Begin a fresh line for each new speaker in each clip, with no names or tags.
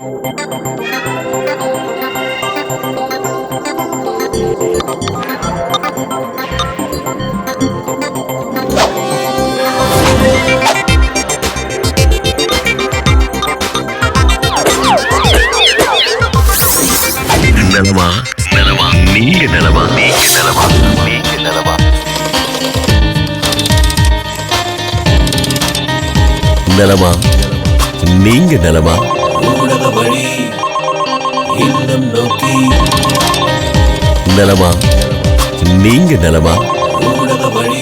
நலமா நலமா நீங்க நலமா நீங்க நலமா நீங்க நலமா நலமா நீங்க நலமா ஊடக வழி இல்லம் நோக்கி நலமா நீங்க நலமா ஊடக வழி.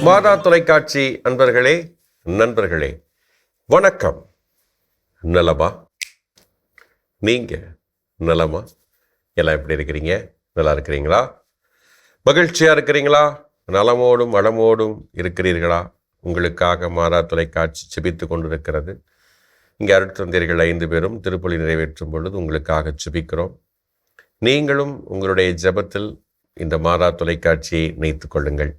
மாதா தொலைக்காட்சி அன்பர்களே, நண்பர்களே, வணக்கம். நலமா நீங்க நலமா? எல்லாம் எப்படி இருக்கிறீங்க? நல்லா இருக்கிறீங்களா? மகிழ்ச்சியா இருக்கிறீங்களா? நலமோடும் வளமோடும் இருக்கிறீர்களா? உங்களுக்காக மாதா தொலைக்காட்சி ஜெபித்து கொண்டிருக்கிறது. இங்கே அருட்தந்தையர்கள் 5 பேரும் திருப்பலி நிறைவேற்றும் பொழுது உங்களுக்காக ஜெபிக்கிறோம். நீங்களும் உங்களுடைய ஜெபத்தில் இந்த மாதா தொலைக்காட்சியை இணைத்துக் கொள்ளுங்கள்.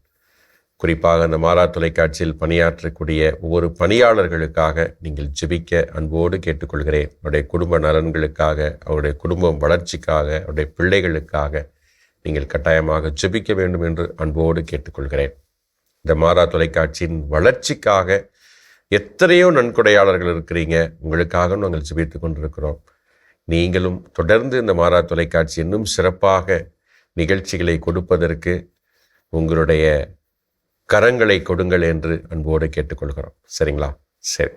குறிப்பாக இந்த மாதா தொலைக்காட்சியில் பணியாற்றக்கூடிய ஒவ்வொரு பணியாளர்களுக்காக நீங்கள் ஜெபிக்க அன்போடு கேட்டுக்கொள்கிறேன். அவருடைய குடும்ப நலன்களுக்காக, அவருடைய குடும்பம் வளர்ச்சிக்காக, அவருடைய பிள்ளைகளுக்காக நீங்கள் கட்டாயமாக ஜெபிக்க வேண்டும் என்று அன்போடு கேட்டுக்கொள்கிறேன். இந்த மாதா தொலைக்காட்சியின் வளர்ச்சிக்காக எத்தனையோ நன்கொடையாளர்கள் இருக்கிறீங்க. உங்களுக்காக நாங்கள் ஜெபித்து கொண்டிருக்கிறோம். நீங்களும் தொடர்ந்து இந்த மாதா தொலைக்காட்சி இன்னும் சிறப்பாக நிகழ்ச்சிகளை கொடுப்பதற்கு உங்களுடைய கரங்களை கொடுங்கள் என்று அன்போடு கேட்டுக்கொள்கிறோம். சரிங்களா? சரி.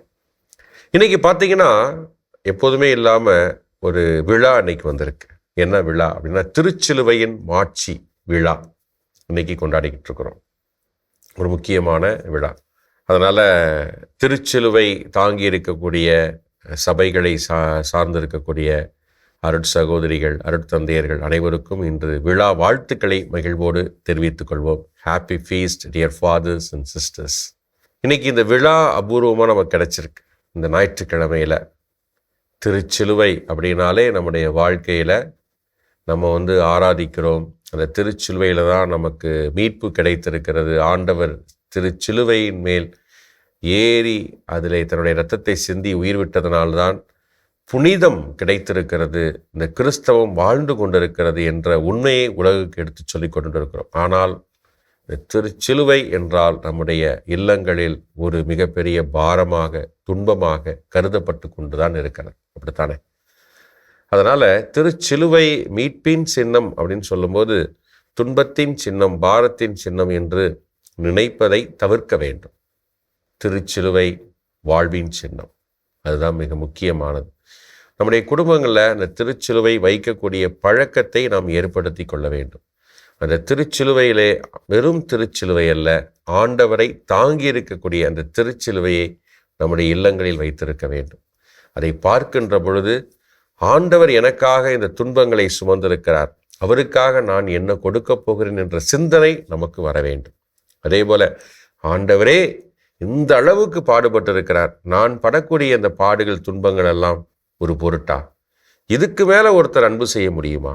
இன்னைக்கு பார்த்தீங்கன்னா எப்போதுமே இல்லாமல் ஒரு விழா இன்னைக்கு வந்திருக்கு. என்ன விழா அப்படின்னா திருச்சிலுவையின் மாட்சி விழா இன்னைக்கு கொண்டாடிக்கிட்டு இருக்கிறோம். ஒரு முக்கியமான விழா. அதனால் திருச்சிலுவை தாங்கி இருக்கக்கூடிய சபைகளை சார்ந்து இருக்கக்கூடிய அருட்சகோதரிகள், அருட்தந்தையர்கள் அனைவருக்கும் இன்று விழா வாழ்த்துக்களை மகிழ்வோடு தெரிவித்துக் கொள்வோம். Happy feast dear fathers and sisters. இன்னைக்கு இந்த விழா அபூர்வமாக நமக்கு கிடைச்சிருக்கு. இந்த ஞாயிற்றுக்கிழமையில் திருச்சிலுவை அப்படின்னாலே நம்முடைய வாழ்க்கையில் நம்ம ஆராதிக்கிறோம். அந்த திருச்சிலுவையில் தான் நமக்கு மீட்பு கிடைத்திருக்கிறது. ஆண்டவர் திருச்சிலுவையின் மேல் ஏறி அதில் தன்னுடைய இரத்தத்தை சிந்தி உயிர் விட்டதனால்தான் புனிதம் கிடைத்திருக்கிறது, இந்த கிறிஸ்தவம் வாழ்ந்து கொண்டிருக்கிறது என்ற உண்மையை உலகுக்கு எடுத்து சொல்லிக் கொண்டிருக்கிறோம். ஆனால் திருச்சிலுவை என்றால் நம்முடைய இல்லங்களில் ஒரு மிகப்பெரிய பாரமாக, துன்பமாக கருதப்பட்டு கொண்டுதான் இருக்கிறது. அப்படித்தானே? அதனால் திருச்சிலுவை மீட்பின் சின்னம் அப்படின்னு சொல்லும்போது துன்பத்தின் சின்னம், பாரத்தின் சின்னம் என்று நினைப்பதை தவிர்க்க வேண்டும். திருச்சிலுவை வாழ்வின் சின்னம், அதுதான் மிக முக்கியமானது. நம்முடைய குடும்பங்களில் அந்த திருச்சிலுவை வைக்கக்கூடிய பழக்கத்தை நாம் ஏற்படுத்தி கொள்ள வேண்டும். அந்த திருச்சிலுவையிலே வெறும் திருச்சிலுவை அல்ல, ஆண்டவரை தாங்கி இருக்கக்கூடிய அந்த திருச்சிலுவையை நம்முடைய இல்லங்களில் வைத்திருக்க வேண்டும். அதை பார்க்கின்ற பொழுது ஆண்டவர் எனக்காக இந்த துன்பங்களை சுமந்திருக்கிறார், அவருக்காக நான் என்ன கொடுக்க போகிறேன் என்ற சிந்தனை நமக்கு வர வேண்டும். அதே போல ஆண்டவரே இந்த அளவுக்கு பாடுபட்டிருக்கிறார், நான் படக்கூடிய இந்த பாடுகள், துன்பங்கள் எல்லாம் ஒரு பொருட்டா? இதுக்கு மேலே ஒருத்தர் அன்பு செய்ய முடியுமா?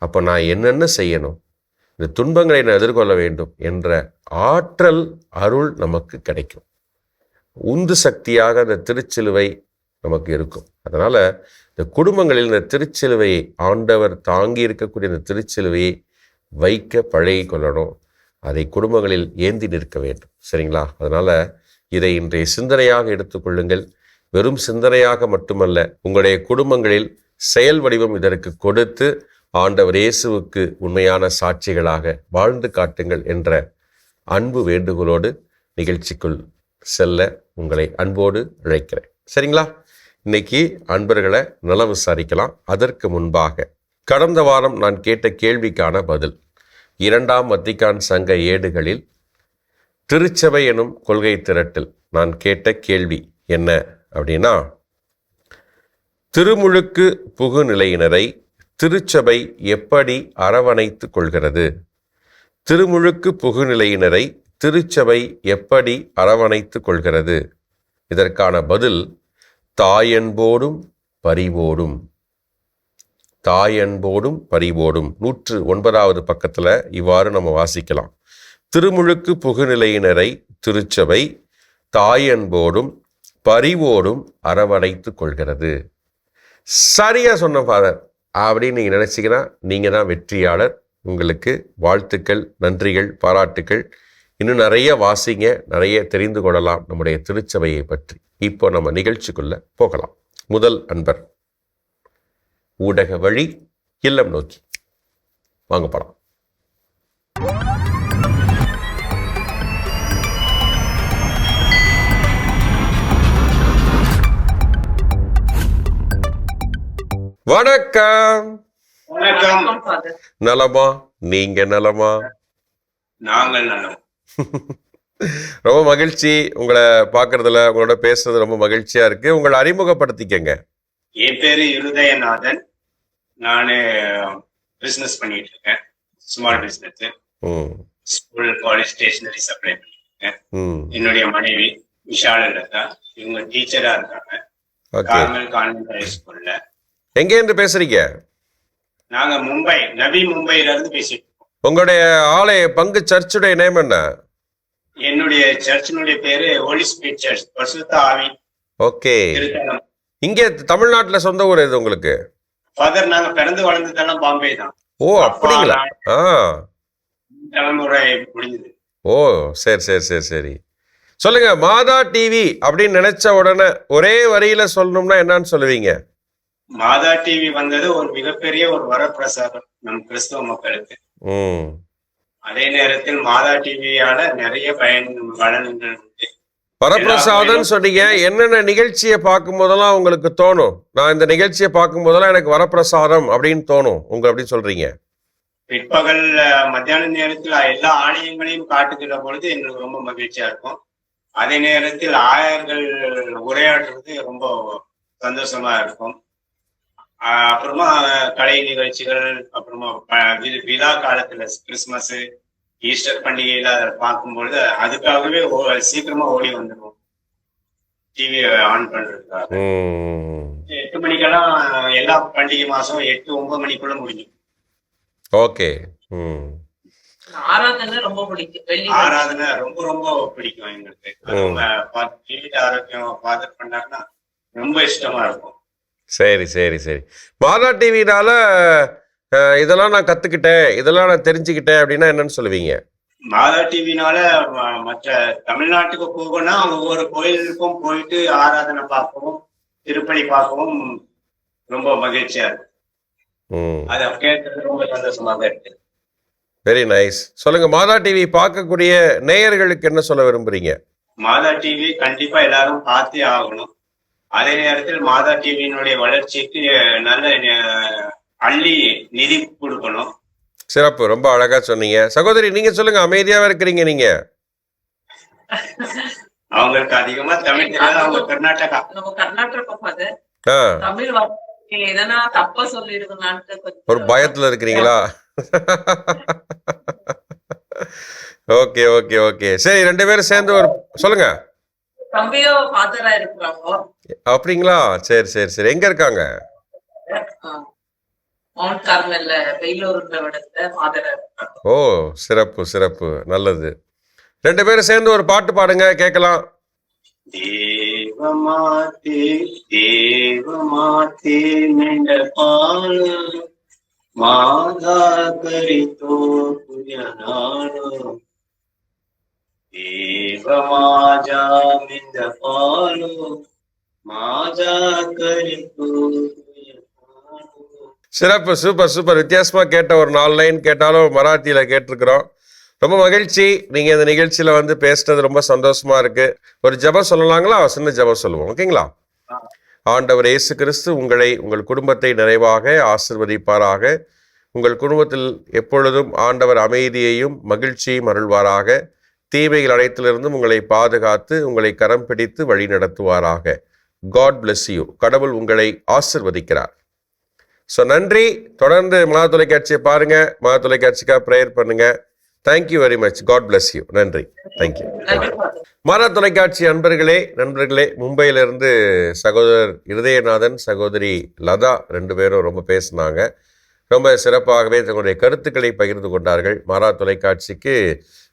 அப்போ நான் என்னென்ன செய்யணும்? இந்த துன்பங்களை நான் எதிர்கொள்ள வேண்டும் என்ற ஆற்றல், அருள் நமக்கு கிடைக்கும். உந்து சக்தியாக இந்த திருச்சிலுவை நமக்கு இருக்கும். அதனால் இந்த குடும்பங்களில் இந்த திருச்சிலுவையை, ஆண்டவர் தாங்கி இருக்கக்கூடிய இந்த திருச்சிலுவையை வைக்க பழகி கொள்ளணும். அதை குடும்பங்களில் ஏந்தி நிற்க வேண்டும். சரிங்களா? அதனால் இதை இன்றைய சிந்தனையாக எடுத்துக்கொள்ளுங்கள். வெறும் சிந்தனையாக மட்டுமல்ல, உங்களுடைய குடும்பங்களில் செயல் வடிவம் இதற்கு கொடுத்து ஆண்டவர் இயேசுவுக்கு உண்மையான சாட்சிகளாக வாழ்ந்து காட்டுங்கள் என்ற அன்பு வேண்டுகோளோடு நிகழ்ச்சிக்குள் செல்ல உங்களை அன்போடு அழைக்கிறேன். சரிங்களா? இன்னைக்கு அன்பர்களை நலம் விசாரிக்கலாம். அதற்கு முன்பாக கடந்த வாரம் நான் கேட்ட கேள்விக்கான பதில். 2ஆம் வத்திக்கான் சங்க ஏடுகளில் திருச்சபை எனும் கொள்கை திரட்டில் நான் கேட்ட கேள்வி என்ன அப்படின்னா, திருமுழுக்கு புகுநிலையினரை திருச்சபை எப்படி அரவணைத்து கொள்கிறது? திருமுழுக்கு புகுநிலையினரை திருச்சபை எப்படி அரவணைத்து கொள்கிறது? இதற்கான பதில் தாயன்போடும் பரிவோடும். தாயன்போடும் பரிவோடும். 109வது பக்கத்தில் இவ்வாறு நம்ம வாசிக்கலாம். திருமுழுக்கு புகுநிலையினரை திருச்சபை தாயன்போடும் பரிவோடும் அரவணைத்து கொள்கிறது. சரியா சொன்ன ஃபாதர் அப்படின்னு நீங்கள் நினச்சிங்கன்னா நீங்கள் தான் வெற்றியாளர். உங்களுக்கு வாழ்த்துக்கள், நன்றிகள், பாராட்டுக்கள். இன்னும் நிறைய வாசிங்க, நிறைய தெரிந்து கொள்ளலாம் நம்முடைய திருச்சபையை பற்றி. இப்போ நம்ம நிகழ்ச்சிக்குள்ள போகலாம். முதல் அன்பர் ஊடக வழி இல்லம் நோக்கி வாங்க போலாம். வணக்கம். நலமா? நீங்க நலமா?
நாங்கள் நலம்.
ரொம்ப மகிழ்ச்சி உங்களை பார்க்கறதுல, உங்களோட பேசுறது ரொம்ப மகிழ்ச்சியா இருக்கு. உங்களை அறிமுகப்படுத்திக்கங்க.
என் பேரு இருதயநாதன். நானு பிசினஸ் பண்ணிட்டு இருக்கேன். Small business, school, college stationery supply பண்ணிட்டு இருக்கேன். என்னுடைய மனைவி விஷாலதா, இவங்க டீச்சரா இருக்காங்க கார்மல் கான்வென்ட் ஹை ஸ்கூல்ல.
எங்க இருந்து பேசுறீங்க?
நாங்க மும்பை, நவி மும்பைல இருந்து பேசிட்டு இருக்கோம்.
உங்களுடைய ஆலய பங்கு சர்ச்சுடைய நேம் என்ன?
என்னுடைய சர்ச்சினுடைய பேரு ஹோலி ஸ்பிரிட் சர்ச், பரிசுத்த ஆவி.
ஓகே. இங்க தமிழ்நாட்டுல சொந்த ஊர் எது உங்களுக்கு?
ஃபாதர், நாங்க பிறந்து வளர்ந்ததெல்லாம் பாம்பே தான்.
ஓ அப்படிங்களா?
தலைமுறை முடிஞ்சது.
ஓ சரி சரி சரி சரி. சொல்லுங்க, மாதா டிவி அப்படின்னு நினைச்ச உடனே ஒரே வரியில சொல்லணும்னா என்னன்னு சொல்லுவீங்க?
மாதா டிவி வந்தது ஒரு மிகப்பெரிய ஒரு வரப்பிரசாதம் நம் கிறிஸ்தவ மக்களுக்கு. அதே நேரத்தில் மாதா டிவியால நிறைய பலன்கள் உண்டு.
வரப்பிரசாதம் சொன்னீங்க. என்னென்ன நிகழ்ச்சியை பார்க்கும் போதெல்லாம் உங்களுக்கு தோணும், நான் இந்த நிகழ்ச்சியை பார்க்கும் போதெல்லாம் எனக்கு வரப்பிரசாதம் அப்படின்னு தோணும் உங்க அப்படின்னு சொல்றீங்க?
பிற்பகல் மத்தியான நேரத்தில் எல்லா ஆலயங்களையும் காட்டுகிற பொழுது எங்களுக்கு ரொம்ப மகிழ்ச்சியா இருக்கும். அதே நேரத்தில் ஆயர்கள் உரையாடுறது ரொம்ப சந்தோஷமா இருக்கும். அப்புறமா கலை நிகழ்ச்சிகள், அப்புறமா விழா காலத்துல கிறிஸ்துமஸ், ஈஸ்டர் பண்டிகையில அதை பார்க்கும்பொழுது அதுக்காகவே சீக்கிரமா ஓடி வந்துடும் டிவி ஆன் பண்றதுக்காக. 8 மணிக்கெல்லாம் எல்லா பண்டிகை மாசம் 8-9 மணிக்குள்ள முடியும்.
ஓகே.
ஆராதனை ரொம்ப பிடிக்கும்.
ஆராதனை ரொம்ப ரொம்ப பிடிக்கும் எங்களுக்கு. வீட்டு ஆரோக்கியம் ஃபாதர் பண்ணாருன்னா ரொம்ப இஷ்டமா இருக்கும்.
சரி சரி சரி. மாதா டிவினால இதெல்லாம் நான் கத்துக்கிட்டேன், இதெல்லாம் நான் தெரிஞ்சுக்கிட்டேன் அப்படின்னா என்னன்னு சொல்லுவீங்க?
மாதா டிவினால மற்ற தமிழ்நாட்டுக்கு போகணும்னா ஒவ்வொரு கோயிலுக்கும் போயிட்டு ஆராதனை பார்க்கவும் திருப்பணி பார்க்கவும் ரொம்ப மகிழ்ச்சியா இருக்கு. அதை கேட்கறது ரொம்ப சந்தோஷமாக இருக்கு.
Very nice. சொல்லுங்க, மாதா டிவி பார்க்கக்கூடிய நேயர்களுக்கு என்ன சொல்ல விரும்புறீங்க?
மாதா டிவி கண்டிப்பா எல்லாரும் பார்த்தே ஆகணும். அதே நேரத்தில் மாதா டிவியினுடைய வளர்ச்சிக்கு நல்ல அள்ளி நிதி கொடுக்கணும்.
சிறப்பு, ரொம்ப அழகா சொன்னீங்க. சகோதரி நீங்க சொல்லுங்க, அமைதியாவே இருக்கிறீங்க நீங்க.
அவங்களுக்கு அதிகமா தமிழ் தெரியாது, அவங்க கர்நாடகா.
நம்ம கர்நாடகா தமிழ் எதனா தப்பா சொல்லிடுவாங்கன்னு
ஒரு பயத்துல இருக்கிறீங்களா? Okay okay okay. சரி, 2 பேரும் சேர்ந்து ஒரு சொல்லுங்க.
தம்பியோ ஃபாதரா இருக்காங்க.
அப்படிங்களா? சரி சரி சரி. எங்க இருக்காங்க?
மவுண்ட் கார்மெல்ல வெயிலூர்ன்ற இடத்துல ஃபாதரா இருக்காங்க.
ஓ சிறப்பு சிறப்பு, நல்லது. 2 பேரும் சேர்ந்து ஒரு பாட்டு பாடுங்க, கேட்கலாம்.
தேவமாதே தேவமாதே மெண்ட பால மாதா கரித்தோ புயனானோ தேவமாஜா மெண்ட பாலோ மாஜா கரித்தோ.
சிறப்பு, சூப்பர் சூப்பர். வித்தியாசமா கேட்ட ஒரு 4 லைன் கேட்டாலும் மராத்தியில கேட்டிருக்கிறோம். ரொம்ப மகிழ்ச்சி. நீங்க இந்த நிகழ்ச்சியில வந்து பேசுறது ரொம்ப சந்தோஷமா இருக்கு. ஒரு ஜெபம் சொல்லலாங்களா? சின்ன ஜெபம் சொல்லுவோம், ஓகேங்களா? ஆண்டவர் இயேசு கிறிஸ்து உங்களை, உங்கள் குடும்பத்தை நிறைவாக ஆசீர்வதிப்பாராக. உங்கள் குடும்பத்தில் எப்பொழுதும் ஆண்டவர் அமைதியையும் மகிழ்ச்சியையும் அருள்வாராக. தீமைகள் அனைத்திலிருந்தும் உங்களை பாதுகாத்து உங்களை கரம் பிடித்து வழி நடத்துவாராக. God bless you. கடவுள் உங்களை ஆசீர்வதிக்கிறார். ஸோ நன்றி. தொடர்ந்து மகா தொலைக்காட்சியை பாருங்க, மகா தொலைக்காட்சிக்காக ப்ரேயர் பண்ணுங்க. Thank you very much. God bless you. நன்றி. தேங்க்யூ. மகா தொலைக்காட்சி நண்பர்களே, மும்பையிலிருந்து சகோதரர் இருதயநாதன், சகோதரி லதா 2 பேரும் ரொம்ப பேசினாங்க. ரொம்ப சிறப்பாகவே தங்களுடைய கருத்துக்களை பகிர்ந்து கொண்டார்கள். மகா தொலைக்காட்சிக்கு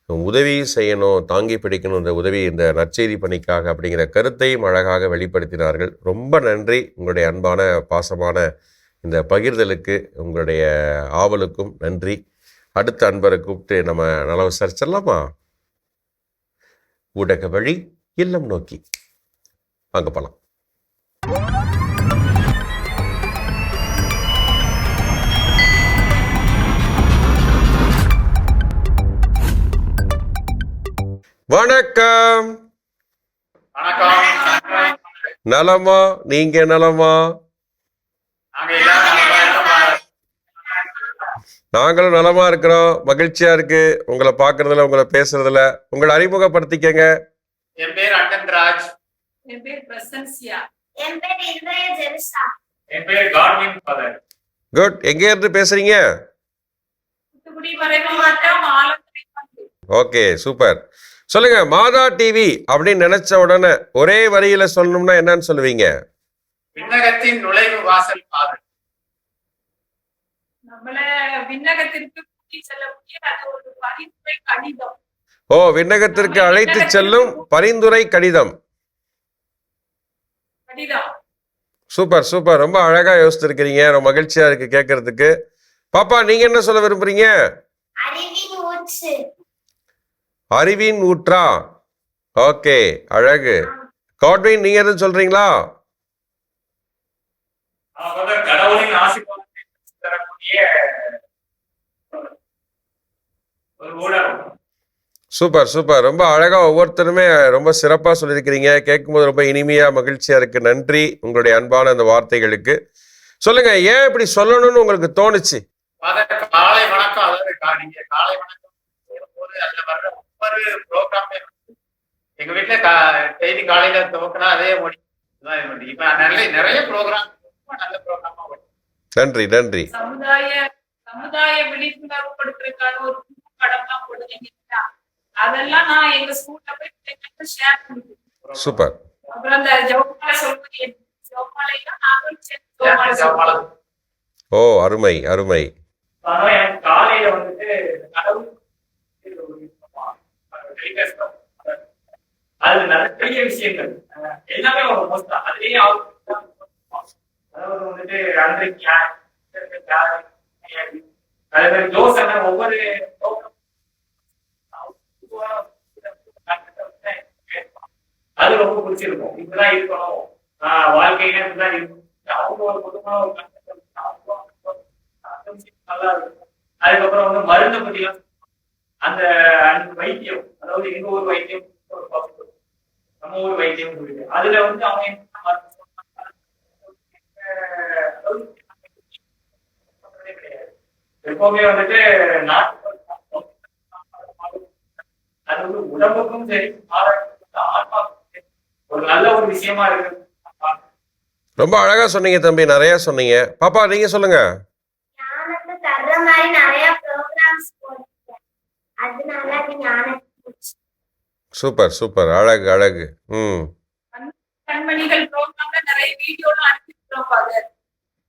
உதவி செய்யணும், தாங்கி பிடிக்கணும், இந்த உதவி இந்த நற்செய்தி பணிக்காக அப்படிங்கிற கருத்தையும் அழகாக வெளிப்படுத்தினார்கள். ரொம்ப நன்றி. உங்களுடைய அன்பான பாசமான இந்த பகிர்தலுக்கு, உங்களுடைய ஆவலுக்கும் நன்றி. அடுத்த அன்பரை கூப்பிட்டு நம்ம நலம் விசாரிச்சிடலாமா? ஊடக வழி இல்லம் நோக்கி வாங்க போகலாம். வணக்கம். நலமா? நீங்க நலமா? நாங்களும் நலமா இருக்கிறோம். மகிழ்ச்சியா இருக்கு உங்களை பார்க்கறதுல, உங்களை பேசுறதுல. உங்களை அறிமுகப்படுத்திக்கங்க.
என் பேர் அண்டன்ராஜ்.
என் பேர் பிரசன்சியா.
என் பேர் இந்திரய ஜெருசா.
என் பேர் காட்வின் ஃபாதர்.
குட். எங்க இருந்து பேசுறீங்க?
தூத்துக்குடி மறைமாவட்டம் ஆலங்குடி.
Okay, super. சொல்லுங்க, மாதா டிவி அப்படின்னு நினைச்ச உடனே ஒரே வரியில சொல்லணும்னா என்னன்னு சொல்லுவீங்க?
விண்ணகத்தின் நுழைவு வாசல் ஃபாதர்.
நம்மள விண்ணகத்திற்கு கூட்டி செல்லக்கூடிய அது ஒரு பரிந்துரை கடிதம்.
ஓ, விண்ணகத்திற்கு அழைத்து செல்லும் பரிந்துரை கடிதம். Super super. ரொம்ப அழகா யோசிச்சிருக்கிறீங்க. ரொம்ப மகிழ்ச்சியா இருக்கு கேட்கறதுக்கு. பாப்பா, நீங்க என்ன சொல்ல விரும்புறீங்க?
அறிவின் ஊற்று.
அறிவின் ஊற்றா? ஓகே, அழகு. காட்வின், நீங்க எதுவும் சொல்றீங்களா?
கடவுளின் ஆசீர்வாதத்தை தரக்கூடிய ஒரு ஊடகம்.
Super super. ரொம்ப அழகா ஒவ்வொருத்தருமே ரொம்ப சிறப்பா சொல்லியிருக்கிறீங்க. கேட்கும்போது ரொம்ப இனிமையா மகிழ்ச்சியா இருக்கு. நன்றி உங்களுடைய அன்பான அந்த வார்த்தைகளுக்கு. சொல்லுங்க, ஏன் இப்படி சொல்லணும்னு உங்களுக்கு தோணுச்சு?
காலை வணக்கம். அதாவது நீங்க காலை வணக்கம் போது அதுல வர்ற ஒவ்வொரு ப்ரோக்ராமே எங்க வீட்டுல டெய்லி காலையில துவக்கினா அதே மொழி. இப்ப நிறைய ப்ரோக்ராம் நல்ல ப்ரோக்ராமா வரும்.
நன்றி நன்றி.
சமுதாய விழிப்புணர்வு கொடுக்கறதுக்கான ஒரு படம்லாம் போடுறீங்க. அதெல்லாம் நான் எங்க ஸ்கூல்ல போய் ஷேர் பண்ணிருக்கேன்.
சூப்பர்.
அப்புறம் அந்த ஜெபமாலை சொல்றது, ஜெபமாலைலாம் நாங்களும் சேர்ந்து ஜெபமாலை.
ஓ, அருமை அருமை.
காலையில வந்துட்டு அது நிறைய விஷயங்கள் எல்லாமே அதுலயே அதாவது வந்துட்டு அன்றைக்கு அதே மாதிரி ஜோசன ஒவ்வொரு அது ரொம்ப பிடிச்சிருக்கும். இப்படிதான் இருக்கணும், வாழ்க்கையில இப்படிதான் இருக்கும். அவங்க ஒரு பொதுவான ஒரு நல்லா இருக்கும். அதுக்கப்புறம் வந்து மருந்தை பத்திலாம் அந்த வைத்தியம், அதாவது எங்க ஊர் வைத்தியம், நம்ம ஊர் வைத்தியம் இருக்கு. அதுல வந்து அவங்க எப்பவுமே வந்துட்டு நாட்டு அது வந்து உடம்புக்கும் சரி, ஆன்மாவுக்கும் ஒரு நல்ல ஒரு விஷயமா இருக்கு.
ரொம்ப அழகா சொன்னீங்க தம்பி, நிறைய சொன்னீங்க. பாப்பா, நீங்க சொல்லுங்க.
ஞானத்தை தர்ற மாதிரி நிறைய ப்ரோக்ராம்ஸ் போடுறேன். அதனால ஞானத்தை.
Super super. அழகு அழகு.
கண்மணிகள் ப்ரோக்ராம்ல நிறைய வீடியோலாம் அனுப்பிச்சிட்டோம் ஃபாதர்.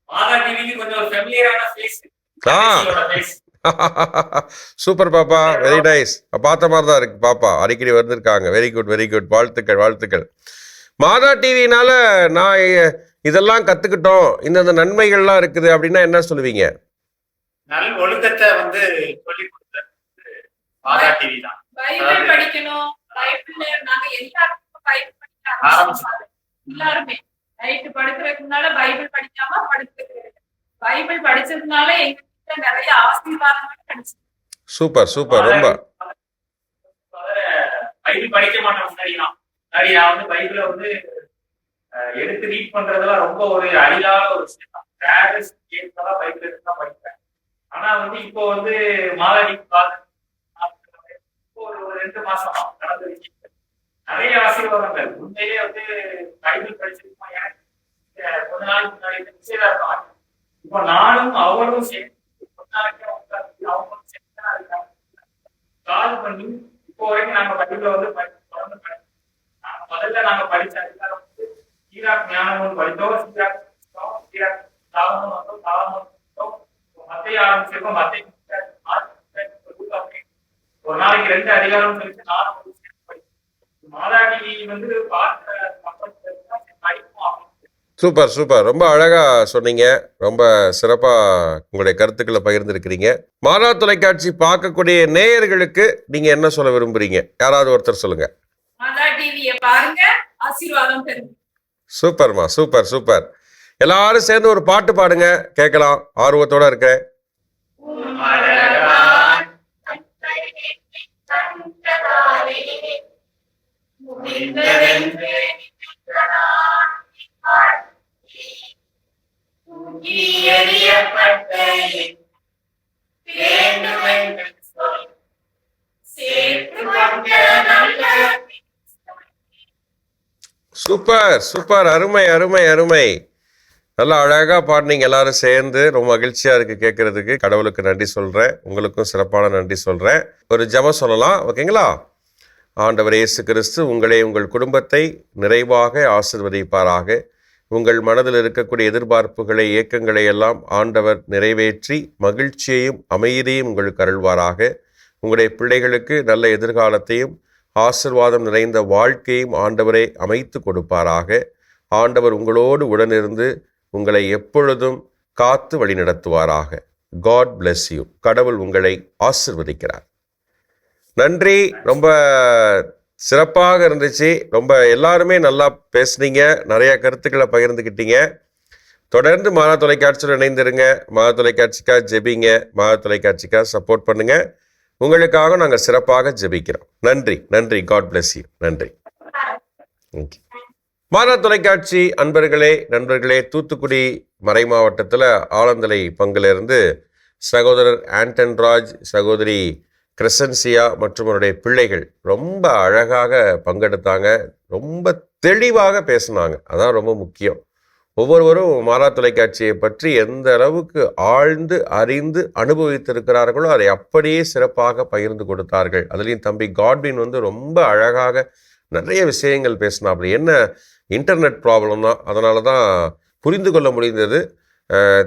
மாதா டிவிக்கு கொஞ்சம் ஒரு ஃபெமிலியரான ஃபேஸ்.
சூப்பர் பாப்பா, வெரி நைஸ். பார்த்த மாதிரி தான் இருக்கு பாப்பா, அடிக்கடி வந்திருக்காங்க. Very good very good. வாழ்த்துக்கள் வாழ்த்துக்கள். மாதா டிவினால நான் இதெல்லாம் கத்துக்கிட்டோம், இந்த நன்மைகள்லாம் இருக்குது அப்படின்னா என்ன சொல்லுவீங்க?
நல்ல ஒழுக்கத்தை வந்து சொல்லி கொடுத்தது மாதா டிவி தான்.
பைபிள் படிக்கணும். பைபிள் நாங்க எல்லாருக்கும் பைபிள் படிக்க ஆரம்பிச்சோம். எல்லாருமே நைட்டு படுக்கிறதுக்கு முன்னால பைபிள் படிக்காம படுக்கிறது. பைபிள் படிச்சதுனால எங்க வீட்டுல நிறைய ஆசீர்வாதங்கள் கிடைச்சு.
Super super. ரொம்ப
பைபிள் படிக்க மாட்டேன் முன்னாடிலாம். நான் வந்து பைபிளை வந்து எடுத்து ரீட் பண்றதெல்லாம் ரொம்ப ஒரு அழியாத ஒரு விஷயம் தான். பைபிள் எடுத்து தான் படிப்பேன். ஆனா வந்து இப்போ வந்து மாதாடி ஒரு 2 மாசமா நடந்துருச்சு. நிறைய ஆசீர்வாதங்கள். உண்மையிலே வந்து பைபிள் படிச்சிருக்கோம். எனக்கு கொஞ்ச நாளைக்கு முன்னாடி நிச்சயதார்த்தம். இப்போ நானும் அவளும் சேர்ந்து அவங்களும் சேர்ந்து கால் பண்ணி இப்போ வரைக்கும் நாங்க பைபிள வந்து தொடர்ந்து படிச்சோம். முதல்ல நாங்க படிச்ச அதிகாரம் வந்து சீராக் ஞானமும் படித்தோம், சீராக் தாவமும் வந்தோம், தாவமும் மத்திய ஆரம்பிச்சிருக்கோம். மத்திய ஒரு நாளைக்கு 2 அதிகாரம் இருக்கு, 4 மாதா டிவி வந்து பார்க்கிற மக்களுக்கு
சூப்பர் சூப்பர், ரொம்ப அழகா சொன்னீங்க. ரொம்ப சிறப்பா உங்களுடைய கருத்துக்களை பகிர்ந்துருக்கிறீங்க. மாதா தொலைக்காட்சி பார்க்கக்கூடிய நேயர்களுக்கு நீங்க என்ன சொல்ல விரும்புறீங்க? யாராவது ஒருத்தர் சொல்லுங்க.
மாதா டிவியை பாருங்க, ஆசீர்வாதம் பெறுங்க.
சூப்பர்மா, சூப்பர் சூப்பர். எல்லாரும் சேர்ந்து ஒரு பாட்டு பாடுங்க, கேட்கலாம், ஆர்வத்தோட இருக்கேன். சூப்பர் சூப்பர், அருமை அருமை அருமை. நல்லா அழகா பாடினீங்க எல்லாரும் சேர்ந்து. ரொம்ப மகிழ்ச்சியா இருக்கு கேட்கறதுக்கு. கடவுளுக்கு நன்றி சொல்றேன், உங்களுக்கும் சிறப்பான நன்றி சொல்றேன். ஒரு ஜெபம் சொல்லலாம், ஓகேங்களா? ஆண்டவர் இயேசு கிறிஸ்து உங்களை உங்கள் குடும்பத்தை நிறைவாக ஆசீர்வதிப்பாராக. உங்கள் மனதில் இருக்கக்கூடிய எதிர்பார்ப்புகளை, ஏக்கங்களை எல்லாம் ஆண்டவர் நிறைவேற்றி மகிழ்ச்சியையும் அமைதியையும் உங்களுக்கு அருள்வாராக. உங்களுடைய பிள்ளைகளுக்கு நல்ல எதிர்காலத்தையும் ஆசீர்வாதம் நிறைந்த வாழ்க்கையும் ஆண்டவரை அமைத்து கொடுப்பாராக. ஆண்டவர் உங்களோடு உடனிருந்து உங்களை எப்பொழுதும் காத்து வழிநடத்துவாராக. God bless you. கடவுள் உங்களை ஆசீர்வதிக்கிறார். நன்றி. ரொம்ப சிறப்பாக இருந்துச்சு. ரொம்ப எல்லாருமே நல்லா பேசுனீங்க, நிறைய கருத்துக்களை பகிர்ந்துக்கிட்டீங்க. தொடர்ந்து மாதா தொலைக்காட்சியில் இணைந்திருங்க. மாதா தொலைக்காட்சிக்காக ஜெபிங்க, மாதா தொலைக்காட்சிக்காக சப்போர்ட் பண்ணுங்க. உங்களுக்காக நாங்கள் சிறப்பாக ஜெபிக்கிறோம். நன்றி நன்றி. God bless you. நன்றி. ஓகே. மாதா தொலைக்காட்சி அன்பர்களே, நண்பர்களே, தூத்துக்குடி மறை மாவட்டத்தில் ஆலந்தலை பங்கிலிருந்து சகோதரர் ஆண்டன் ராஜ், சகோதரி கிரசன்சியா மற்றும் அவருடைய பிள்ளைகள் ரொம்ப அழகாக பங்கெடுத்தாங்க. ரொம்ப தெளிவாக பேசினாங்க. அதான் ரொம்ப முக்கியம். ஒவ்வொருவரும் மாதா தொலைக்காட்சியை பற்றி எந்த அளவுக்கு ஆழ்ந்து அறிந்து அனுபவித்திருக்கிறார்களோ அதை அப்படியே சிறப்பாக பகிர்ந்து கொடுத்தார்கள். அதுலேயும் தம்பி காட்வின் ரொம்ப அழகாக நிறைய விஷயங்கள் பேசினா. அப்படி என்ன இன்டர்நெட் ப்ராப்ளம் தான், அதனால தான் புரிந்து கொள்ள முடிந்தது,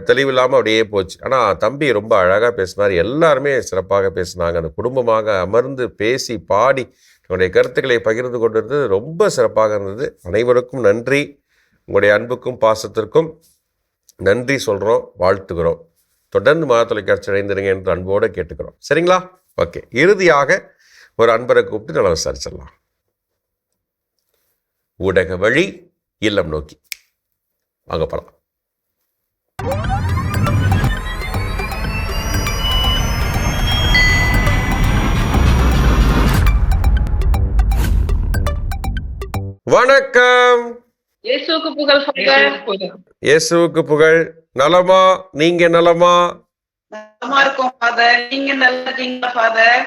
தெளிவில்லாமல் அப்படியே போச்சு. ஆனால் தம்பி ரொம்ப அழகாக பேசினார். எல்லாருமே சிறப்பாக பேசினாங்க. அந்த குடும்பமாக அமர்ந்து பேசி பாடி என்னுடைய கருத்துக்களை பகிர்ந்து கொண்டிருந்தது ரொம்ப சிறப்பாக இருந்தது. அனைவருக்கும் நன்றி. உங்களுடைய அன்புக்கும் பாசத்திற்கும் நன்றி சொல்கிறோம், வாழ்த்துக்கிறோம். தொடர்ந்து மாதா தொலைக்காட்சி இணைந்திருங்க என்று அன்போடு கேட்டுக்கிறோம். சரிங்களா? ஓகே. இறுதியாக ஒரு அன்பரை கூப்பிட்டு நல்லா விசாரிச்சிடலாம். ஊடக வழி இல்லம் நோக்கி வாங்க போகலாம். வணக்கம்.
இயேசுவுக்கு புகழ் ஃபாதர்.
இயேசுவுக்கு புகழ். நலமா? நீங்க நலமா?
நலமா இருக்கோம் ஃபாதர். நீங்க நல்லா இருக்கீங்களா ஃபாதர்?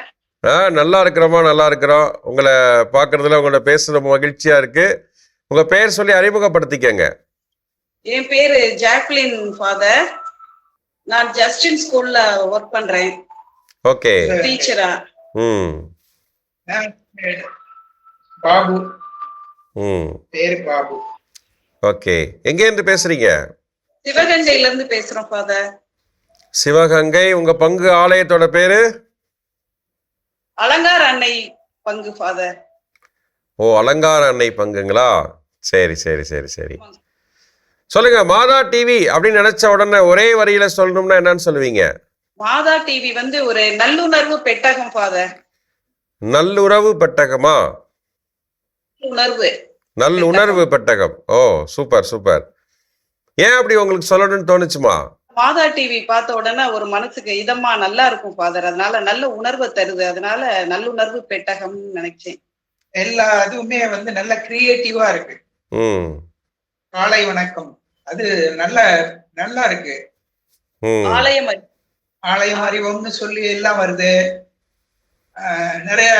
நல்லா இருக்கிறோமா? நல்லா இருக்கிறோம். உங்களை பார்க்கறதுல, உங்களோட பேசுறது மகிழ்ச்சியா இருக்கு. உங்க பேர் சொல்லி அறிமுகப்படுத்திக்கங்க.
என் பேரு ஜாக்லின் ஃபாதர். நான் ஜஸ்டின் ஸ்கூல்ல ஒர்க் பண்றேன்.
ஓகே.
டீச்சரா.
பாபு.
பேரு பாபு. ஓகே. எங்க இருந்து பேசுறீங்க?
சிவகங்கையில இருந்து பேசுறோம் ஃபாதர்.
சிவகங்கை. உங்க பங்கு ஆலயத்தோட பேரு?
அலங்கார அன்னை பங்கு ஃபாதர்.
ஓ, அலங்கார அன்னை பங்குங்களா? சரி சரி சரி சரி. சொல்லுங்க. மாதா டிவி அப்படின்னு நினைச்ச உடனே ஒரே வரியில சொல்லணும்னா என்னன்னு சொல்லுவீங்க?
மாதா டிவி ஒரு நல்லுணர்வு பெட்டகம் ஃபாதர்.
நல்லுறவு பெட்டகமா?
உணர்வு.
நல்லுணர்வு பெட்டகம். ஓ, சூப்பர் சூப்பர். ஏன் அப்படி உங்களுக்கு சொல்லணும்னு தோணுச்சுமா?
மாதா டிவி பார்த்த உடனே ஒரு மனசுக்கு இதமா நல்லா இருக்கும் ஃபாதர். அதனால நல்ல உணர்வை தருது. அதனால நல்லுணர்வு பெட்டகம் நினைச்சேன்.
எல்லா இதுவுமே நல்ல கிரியேட்டிவா இருக்கு. காலை வணக்கம், அது நல்லா இருக்கு. ஆலயம் அறிவோம்னு சொல்லி எல்லாம் வருது. நிறைய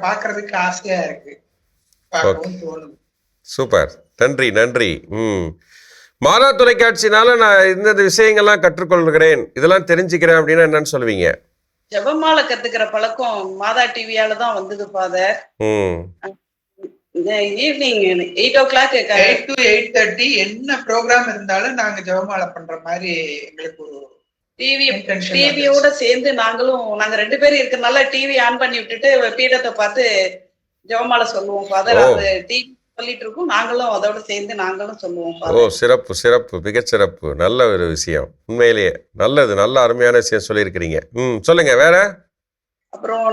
பாக்குறதுக்கு ஆசையா இருக்கு. தோணுது.
சூப்பர். நன்றி நன்றி. மாதா தொலைக்காட்சினால நான் இந்த விஷயங்கள்லாம் கற்றுக்கொள்கிறேன், இதெல்லாம் தெரிஞ்சுக்கிறேன் அப்படின்னா என்னன்னு சொல்லுவீங்க?
ஜெபமாலை கத்துக்கிற பழக்கம் மாதா டிவியால தான் வந்தது ஃபாதர். ஈவினிங் 8 o'clock
8 to 8:30 என்ன ப்ரோக்ராம் இருந்தாலும் நாங்க ஜெபமாலை பண்ற மாதிரி எங்களுக்கு ஒரு
டிவியோட சேர்ந்து நாங்க 2 பேரும் இருக்கறனால டிவி ஆன் பண்ணி விட்டுட்டு பீடத்தை பார்த்து ஜெபமாலை சொல்லுவோம் ஃபாதர். அது டிவி சொல்லிட்டு இருக்கோம், நாங்களும் அதோட சேர்ந்து நாங்களும் சொல்லுவோம்
ஓ,
ஃபாதர்.
சிறப்பு சிறப்பு, மிகச்சிறப்பு. நல்ல ஒரு விஷயம், உண்மையிலேயே நல்லது, நல்ல அருமையான விஷயம் சொல்லியிருக்கிறீங்க. சொல்லுங்க வேற.
அப்புறம்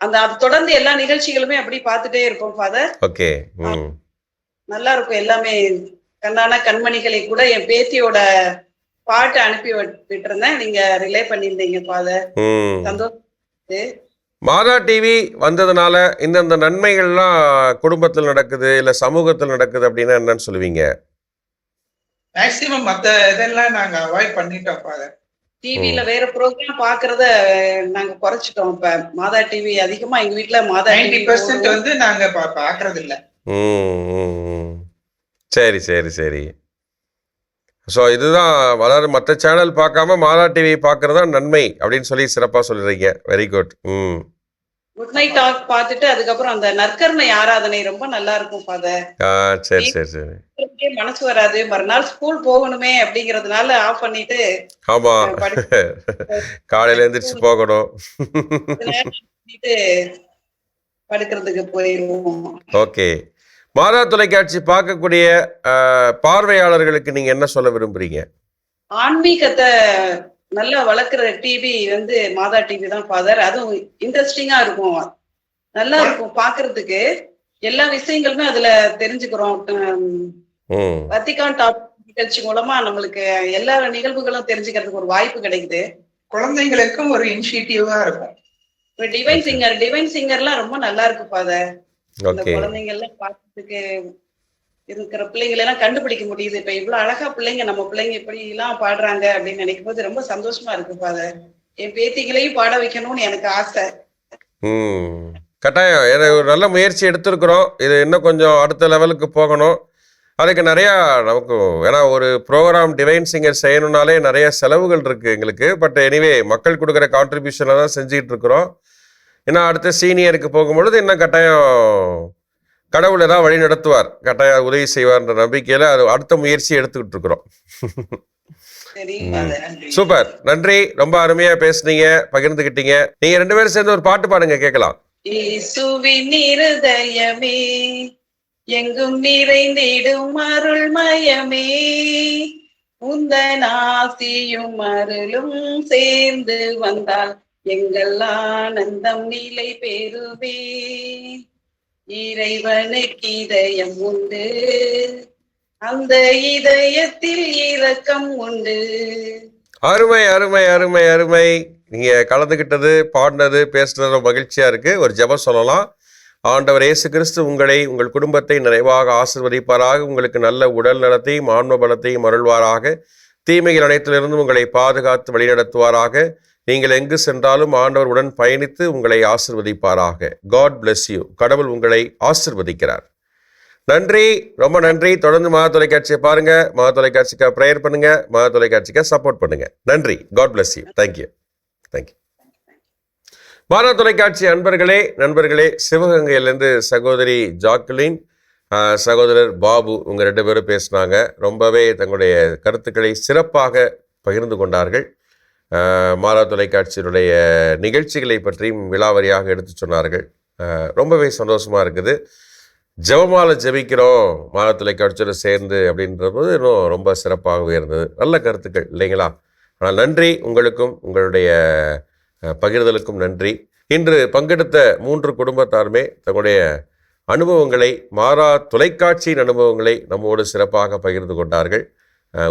அது தொடர்ந்து எல்லா நிகழ்ச்சிகளுமே அப்படி பார்த்துட்டே இருப்போம் ஃபாதர்.
ஓகே.
நல்லா இருக்கும் எல்லாமே. கண்ணான கண்மணிகளை கூட என் பேத்தியோட பாட்டு அனுப்பி விட்டுருந்தேன், நீங்க ரிலே பண்ணியிருந்தீங்க ஃபாதர். சந்தோஷம்.
மாதா டிவி வந்ததுனால இந்தந்த நன்மைகள்லாம் குடும்பத்தில் நடக்குது இல்ல சமூகத்தில் நடக்குது அப்படின்னா என்னன்னு சொல்லுவீங்க?
மேக்சிமம் மத்த இதெல்லாம் நாங்க அவாய்ட் பண்ணிட்டோம் ஃபாதர்.
டிவில வேற ப்ரோக்ராம் பாக்குறத நாங்க குறைச்சிட்டோம். இப்ப மாதா டிவி அதிகமா எங்க வீட்டுல மாதா
90% வந்து நாங்க பாக்குறது இல்ல.
சரி சரி சரி. ஸோ இதுதான் வளர, மற்ற சேனல் பார்க்காம மாதா டிவி பார்க்கறதா நன்மை அப்படின்னு சொல்லி சிறப்பா சொல்றீங்க. Very good.
Good night talk பார்த்துட்டு அதுக்கப்புறம் அந்த நற்கருணை ஆராதனை ரொம்ப நல்லா இருக்கும் ஃபாதர்.
சரி சரி சரி.
மனசு வராது, மறுநாள் ஸ்கூல் போகணுமே அப்படிங்கறதுனால ஆஃப் பண்ணிட்டு.
ஆமா, காலையில எந்திரிச்சு போகணும்.
படுக்கிறதுக்கு போயிடுவோம்.
ஓகே. மாதா தொலைக்காட்சி பார்க்கக்கூடிய பார்வையாளர்களுக்கு நீங்க என்ன சொல்ல விரும்புறீங்க?
ஆன்மீகத்தை நல்லா வளர்க்குற டிவி வந்து மாதா டிவி தான் ஃபாதர். அதுவும் இன்ட்ரெஸ்டிங்கா இருக்கும், நல்லா இருக்கும் பாக்குறதுக்கு. எல்லா விஷயங்களுமே அதுல தெரிஞ்சுக்கிறோம். வத்திக்கான் டாப் நிகழ்ச்சி மூலமா நம்மளுக்கு எல்லா நிகழ்வுகளும் தெரிஞ்சுக்கிறதுக்கு ஒரு வாய்ப்பு கிடைக்குது.
குழந்தைங்களுக்கும் ஒரு இனிஷியேட்டிவா இருக்கும்.
டிவைன் சிங்கர்லாம் ரொம்ப நல்லா இருக்கு ஃபாதர். இந்த குழந்தைங்க எல்லாம் பார்க்கறதுக்கு இருக்கிற பிள்ளைங்களை எல்லாம் கண்டுபிடிக்க முடியுது. இப்ப இவ்வளவு அழகா பிள்ளைங்க, நம்ம பிள்ளைங்க இப்படி எல்லாம் பாடுறாங்க அப்படின்னு நினைக்கும் போது ரொம்ப சந்தோஷமா இருக்கு ஃபாதர். என் பேத்திகளையும் பாட வைக்கணும்னு எனக்கு ஆசை.
கட்டாயம். ஒரு நல்ல முயற்சி எடுத்திருக்கிறோம். இது இன்னும் கொஞ்சம் அடுத்த லெவலுக்கு போகணும். அதுக்கு நிறைய நமக்கு, ஏன்னா ஒரு ப்ரோக்ராம் டிவைன் சிங்கர் செய்யணும்னாலே நிறைய செலவுகள் இருக்கு எங்களுக்கு. பட் எனிவே மக்கள் கொடுக்குற கான்ட்ரிபியூஷனை தான் செஞ்சுக்கிட்டு இருக்கிறோம். ஏன்னா அடுத்த சீனியருக்கு போகும்பொழுது இன்னும் கட்டாயம் கடவுளை தான் வழி நடத்துவார், கட்டாயம் உதவி செய்வார்ன்ற நம்பிக்கையில அது அடுத்த முயற்சி எடுத்துக்கிட்டு இருக்கிறோம். சூப்பர், நன்றி. ரொம்ப அருமையா பேசுனீங்க, பகிர்ந்துகிட்டீங்க. நீங்க 2 பேரும் சேர்ந்து ஒரு பாட்டு பாடுங்க, கேட்கலாம்.
இயேசுவின் இருதயமே எங்கும் நிறைந்திடும் அருள்மயமே, உந்தன் ஆசியும் அருளும் சேர்ந்து வந்தால் எங்கள் ஆனந்தம் நிலை பெறுவே. இறைவனுக்கு இதயம் உண்டு, அந்த இதயத்தில் இரக்கம் உண்டு.
அருமை அருமை அருமை அருமை. நீங்க கலந்துகிட்டது, பாடினது, பேசுனது மகிழ்ச்சியா இருக்கு. ஒரு ஜெபம் சொல்லலாம். ஆண்டவர் இயேசு கிறிஸ்து உங்களை, உங்கள் குடும்பத்தை நிறைவாக ஆசீர்வதிப்பாராக. உங்களுக்கு நல்ல உடல் நலத்தையும் ஆன்ம பலத்தையும் அருள்வாராக. தீமைகள் அனைத்திலிருந்தும் உங்களை பாதுகாத்து வழிநடத்துவாராக. நீங்கள் எங்கு சென்றாலும் ஆண்டவர் உடன் பயணித்து உங்களை ஆசீர்வதிப்பாராக. God bless you. கடவுள் உங்களை ஆசீர்வதிக்கிறார். நன்றி, ரொம்ப நன்றி. தொடர்ந்து மகா தொலைக்காட்சியை பாருங்க, மகா தொலைக்காட்சிக்காக ப்ரேயர் பண்ணுங்க, மகா தொலைக்காட்சிக்காக சப்போர்ட் பண்ணுங்க. நன்றி. God bless you. Thank you. Thank you. Maha தொலைக்காட்சி நண்பர்களே, சிவகங்கையிலேருந்து சகோதரி ஜாக்குலின், சகோதரர் பாபு, உங்க 2 பேரும் பேசினாங்க. ரொம்பவே தங்களுடைய கருத்துக்களை சிறப்பாக பகிர்ந்து கொண்டார்கள். மாதா தொலைக்காட்சியினுடைய நிகழ்ச்சிகளை பற்றியும் விலாவரியாக எடுத்து சொன்னார்கள். ரொம்பவே சந்தோஷமா இருக்குது. ஜெபமாலை ஜெபிக்கிறோம் மாதா தொலைக்காட்சியோடு சேர்ந்து அப்படின்ற போது இன்னும் ரொம்ப சிறப்பாகவே இருந்தது. நல்ல கருத்துக்கள் இல்லைங்களா? ஆனால் நன்றி உங்களுக்கும், உங்களுடைய பகிர்தலுக்கும் நன்றி. இன்று பங்கெடுத்த 3 குடும்பத்தாருமே தங்களுடைய அனுபவங்களை, மாதா தொலைக்காட்சியின் அனுபவங்களை நம்மோடு சிறப்பாக பகிர்ந்து கொண்டார்கள்.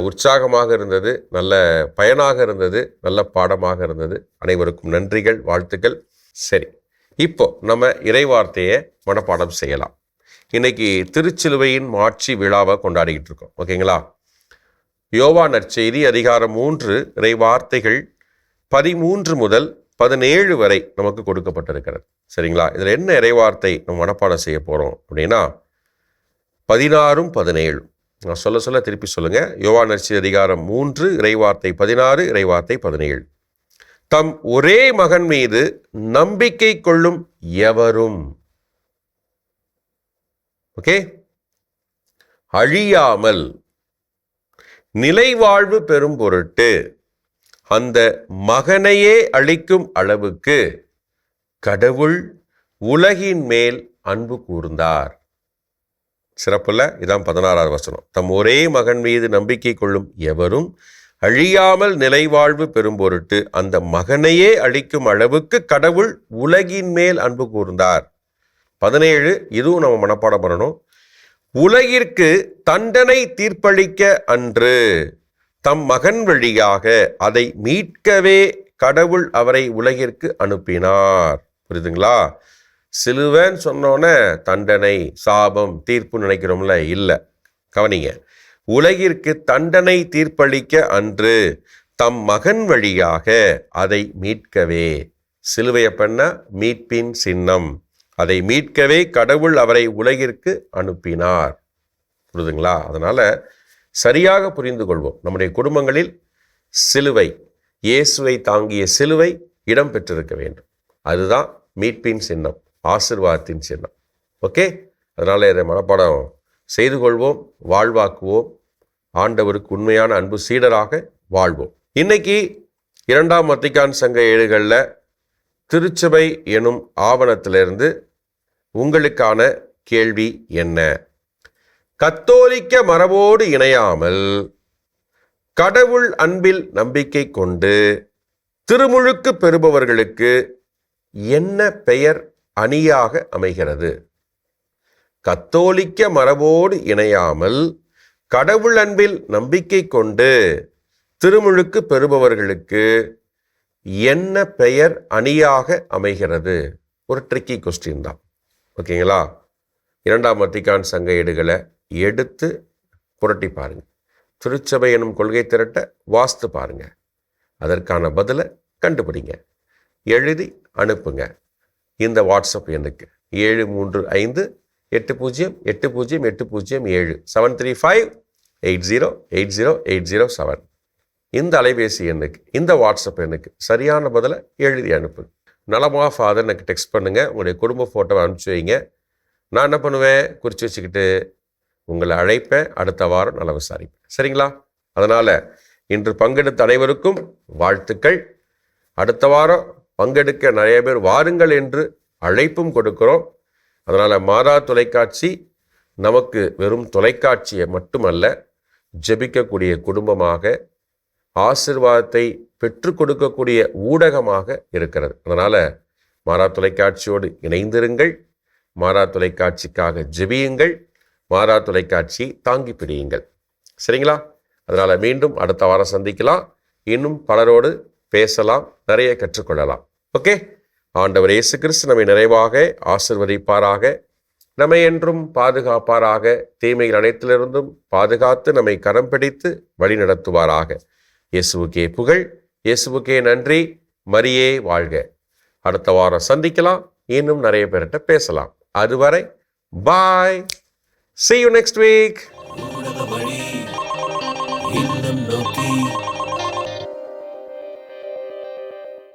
உற்சாகமாக இருந்தது, நல்ல பயனாக இருந்தது, நல்ல பாடமாக இருந்தது. அனைவருக்கும் நன்றிகள், வாழ்த்துக்கள். சரி, இப்போ நம்ம இறைவார்த்தையை மனப்பாடம் செய்யலாம். இன்னைக்கு திருச்சிலுவையின் மாட்சி விழாவை கொண்டாடிக்கிட்டு இருக்கோம், ஓகேங்களா? யோவான் நற்செய்தி அதிகாரம் 3 இறைவார்த்தைகள் 13 முதல் 17 வரை நமக்கு கொடுக்கப்பட்டிருக்கிறது. சரிங்களா? இதில் என்ன இறைவார்த்தை நம்ம மனப்பாடம் செய்ய போகிறோம் அப்படின்னா 16, 17. நான் சொல்ல திருப்பி சொல்லுங்க. யோவான் நற்செய்தி அதிகாரம் 3 இறைவார்த்தை 16, இறைவார்த்தை 17. தம் ஒரே மகன் மீது நம்பிக்கை கொள்ளும் எவரும், ஓகே, அழியாமல் நிலைவாழ்வு பெறும் பொருட்டு அந்த மகனையே அளிக்கும் அளவுக்கு கடவுள் உலகின் மேல் அன்பு கூர்ந்தார். சிறப்புல இதான் 16வது வசனம். தம் ஒரே மகன் மீது நம்பிக்கை கொள்ளும் எவரும் அழியாமல் நிலைவாழ்வு பெறும் பொருட்டு அந்த மகனையே அளிக்கும் அளவுக்கு கடவுள் உலகின் மேல் அன்பு கூர்ந்தார். 17 இதுவும் நம்ம மனப்பாடம் பண்ணணும். உலகிற்கு தண்டனை தீர்ப்பளிக்க அன்று தம் மகன் வழியாக அதை மீட்கவே கடவுள் அவரை உலகிற்கு அனுப்பினார். புரியுதுங்களா? சிலுவைன்னு சொன்னோன்னே தண்டனை, சாபம், தீர்ப்பு நினைக்கிறோம்ல, இல்லை. கவனிங்க, உலகிற்கு தண்டனை தீர்ப்பளிக்க அன்று தம் மகன் வழியாக அதை மீட்கவே. சிலுவைய பண்ண மீட்பின் சின்னம். அதை மீட்கவே கடவுள் அவரை உலகிற்கு அனுப்பினார். புரியுதுங்களா? அதனால சரியாக புரிந்து கொள்வோம். நம்முடைய குடும்பங்களில் சிலுவை, இயேசுவை தாங்கிய சிலுவை இடம் பெற்றிருக்க வேண்டும். அதுதான் மீட்பின் சின்னம், ஆசீர்வாதத்தின் சின்னம். ஓகே, அதனால இதை மனப்பாடம் செய்து கொள்வோம், வாழ்வாக்குவோம், ஆண்டவருக்கு உண்மையான அன்பு சீடராக வாழ்வோம். இன்னைக்கு 2ஆம் வத்திக்கான் சங்க ஏடுகளில் திருச்சபை எனும் ஆவணத்திலிருந்து உங்களுக்கான கேள்வி என்ன? கத்தோலிக்க மரபோடு இணையாமல் கடவுள் அன்பில் நம்பிக்கை கொண்டு திருமுழுக்கு பெறுபவர்களுக்கு என்ன பெயர் அணியாக அமைகிறது? கத்தோலிக்க மரபோடு இணையாமல் கடவுள் அன்பில் நம்பிக்கை கொண்டு திருமுழுக்கு பெறுபவர்களுக்கு என்ன பெயர் அணியாக அமைகிறது? ஒரு ட்ரிக்கி கொஸ்டின் தான். ஓகேங்களா? 2ஆம் வத்திக்கான் சங்க ஏடுகளை எடுத்து புரட்டி பாருங்க. திருச்சபை எனும் கொள்கை திரட்ட வாஸ்து பாருங்க. அதற்கான பதிலை கண்டுபிடிங்க, எழுதி அனுப்புங்க இந்த வாட்ஸ்அப் எண்ணுக்கு 7358080807 73580808007 இந்த அலைபேசி எண்ணுக்கு, இந்த வாட்ஸ்அப் எண்ணுக்கு சரியான பதிலை எழுதி அனுப்புங்க. நலமா ஃபாதர் எனக்கு டெக்ஸ்ட் பண்ணுங்கள். உங்களுடைய குடும்ப ஃபோட்டோவை அனுப்பிச்சி வைங்க. நான் என்ன பண்ணுவேன், குறித்து வச்சுக்கிட்டு உங்களை அழைப்பேன். அடுத்த வாரம் நல்லா விசாரிப்பேன். சரிங்களா? அதனால் இன்று பங்கெடுத்த அனைவருக்கும் வாழ்த்துக்கள். அடுத்த வாரம் பங்கெடுக்க நிறைய பேர் வாருங்கள் என்று அழைப்பும் கொடுக்கிறோம். அதனால் மாதா தொலைக்காட்சி நமக்கு வெறும் தொலைக்காட்சியை மட்டுமல்ல, ஜெபிக்கக்கூடிய குடும்பமாக, ஆசீர்வாதத்தை பெற்றுக் கொடுக்கக்கூடிய ஊடகமாக இருக்கிறது. அதனால் மாதா தொலைக்காட்சியோடு இணைந்திருங்கள். மாதா தொலைக்காட்சிக்காக ஜெபியுங்கள். மாதா தொலைக்காட்சி தாங்கி பிடியுங்கள். சரிங்களா? அதனால் மீண்டும் அடுத்த வாரம் சந்திக்கலாம். இன்னும் பலரோடு பேசலாம், நிறைய கற்றுக்கொள்ளலாம். ஓகே, ஆண்டவர் இயேசு கிறிஸ்து நம்மை நிறைவாக ஆசீர்வதிப்பாராக, நம்மை என்றும் பாதுகாப்பாராக, தீமைகள் அனைத்திலிருந்தும் பாதுகாத்து நம்மை கரம் பிடித்து வழி நடத்துவாராக. இயேசுவுக்கே புகழ், இயேசுவுக்கே நன்றி, மரியே வாழ்க. அடுத்த வாரம் சந்திக்கலாம், இன்னும் நிறைய பேர்கிட்ட பேசலாம். அதுவரை பாய், see you next week.
இல்லம் நோக்கி